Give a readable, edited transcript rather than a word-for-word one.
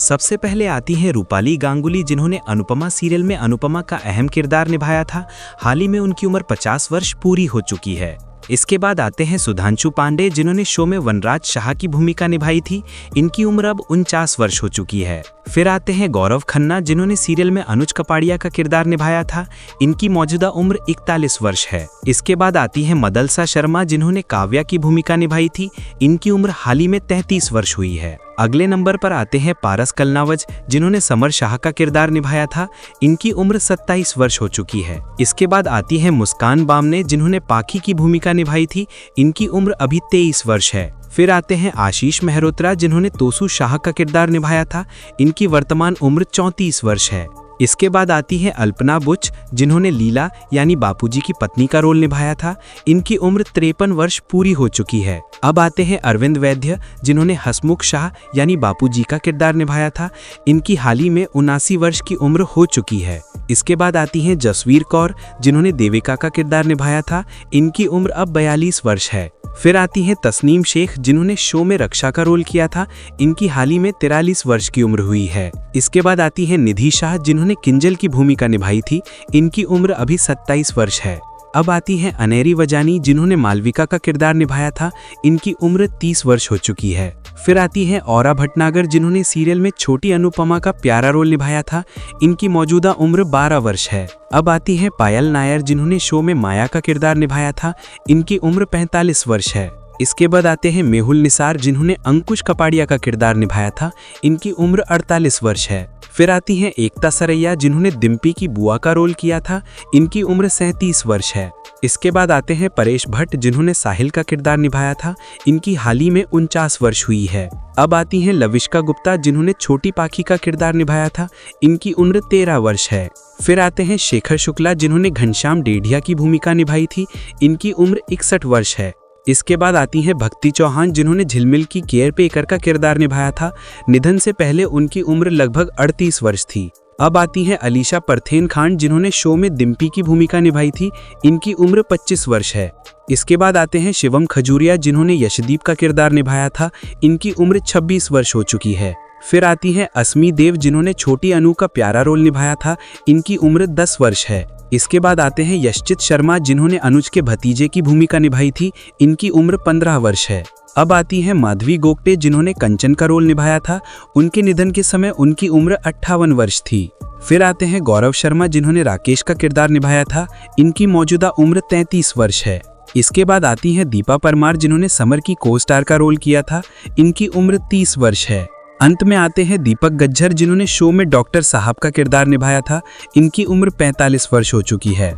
सबसे पहले आती हैं रूपाली गांगुली, जिन्होंने अनुपमा सीरियल में अनुपमा का अहम किरदार निभाया था। हाल ही में उनकी उम्र 50 वर्ष पूरी हो चुकी है। इसके बाद आते हैं सुधांशु पांडे, जिन्होंने शो में वनराज शाह की भूमिका निभाई थी। इनकी उम्र अब 49 वर्ष हो चुकी है। फिर आते हैं गौरव खन्ना, जिन्होंने सीरियल में अनुज कपाड़िया का किरदार निभाया था। इनकी मौजूदा उम्र 41 वर्ष है। इसके बाद आती हैं मदलसा शर्मा, जिन्होंने काव्या की भूमिका निभाई थी। इनकी उम्र हाल ही में 33 वर्ष हुई है। अगले नंबर पर आते हैं पारस कलनावज, जिन्होंने समर शाह का किरदार निभाया था। इनकी उम्र 27 वर्ष हो चुकी है। इसके बाद आती है मुस्कान बामने, जिन्होंने पाखी की भूमिका निभाई थी। इनकी उम्र अभी 23 वर्ष है। फिर आते हैं आशीष मेहरोत्रा, जिन्होंने तोसू शाह का किरदार निभाया था। इनकी वर्तमान उम्र 34 वर्ष है। इसके बाद आती है अल्पना बुच, जिन्होंने लीला यानी बापूजी की पत्नी का रोल निभाया था। इनकी उम्र 53 वर्ष पूरी हो चुकी है। अब आते हैं अरविंद वैद्य, जिन्होंने हसमुख शाह यानी बापूजी का किरदार निभाया था। इनकी हाल ही में 79 वर्ष की उम्र हो चुकी है। इसके बाद आती हैं जसवीर कौर, जिन्होंने देविका का किरदार निभाया था। इनकी उम्र अब 42 वर्ष है। फिर आती हैं तस्नीम शेख, जिन्होंने शो में रक्षा का रोल किया था। इनकी हाल ही में 43 वर्ष की उम्र हुई है। इसके बाद आती हैं निधि शाह, जिन्होंने किंजल की भूमिका निभाई थी। इनकी उम्र अभी 27 वर्ष है। अब आती हैं अनेरी वजानी, जिन्होंने मालविका का किरदार निभाया था। इनकी उम्र 30 वर्ष हो चुकी है। फिर आती हैं औरा भटनागर, जिन्होंने सीरियल में छोटी अनुपमा का प्यारा रोल निभाया था। इनकी मौजूदा उम्र 12 वर्ष है। अब आती हैं पायल नायर, जिन्होंने शो में माया का किरदार निभाया था। इनकी उम्र 45 वर्ष है। इसके बाद आते हैं मेहुल निसार, जिन्होंने अंकुश कपाड़िया का किरदार निभाया था। इनकी उम्र 48 वर्ष है। फिर आती हैं एकता सरैया, जिन्होंने डिम्पी की बुआ का रोल किया था। इनकी उम्र 37 वर्ष है। इसके बाद आते हैं परेश भट्ट, जिन्होंने साहिल का किरदार निभाया था। इनकी हाल ही में 49 वर्ष हुई है। अब आती हैं लविष्का गुप्ता, जिन्होंने छोटी पाखी का किरदार निभाया था। इनकी उम्र 13 वर्ष है। फिर आते हैं शेखर शुक्ला, जिन्होंने घनश्याम डेढ़िया की भूमिका निभाई थी। इनकी उम्र 61 वर्ष है। इसके बाद आती हैं भक्ति चौहान, जिन्होंने झिलमिल की केयर टेकर का किरदार निभाया था। निधन से पहले उनकी उम्र लगभग 38 वर्ष थी। अब आती हैं अलीशा परथेन खान, जिन्होंने शो में डिम्पी की भूमिका निभाई थी। इनकी उम्र 25 वर्ष है। इसके बाद आते हैं शिवम खजूरिया, जिन्होंने यशदीप का किरदार निभाया था। इनकी उम्र 26 वर्ष हो चुकी है। फिर आती हैं अस्मी देव, जिन्होंने छोटी अनु का प्यारा रोल निभाया था। इनकी उम्र 10 वर्ष है। इसके बाद आते हैं यशचित शर्मा, जिन्होंने अनुज के भतीजे की भूमिका निभाई थी। इनकी उम्र 15 वर्ष है। अब आती हैं माधवी गोगटे, जिन्होंने कंचन का रोल निभाया था। उनके निधन के समय उनकी उम्र 58 वर्ष थी। फिर आते हैं गौरव शर्मा, जिन्होंने राकेश का किरदार निभाया था। इनकी मौजूदा उम्र 33 वर्ष है। इसके बाद आती हैं दीपा परमार, जिन्होंने समर की को स्टार का रोल किया था। इनकी उम्र 30 वर्ष है। अंत में आते हैं दीपक गज्जर, जिन्होंने शो में डॉक्टर साहब का किरदार निभाया था। इनकी उम्र 45 वर्ष हो चुकी है।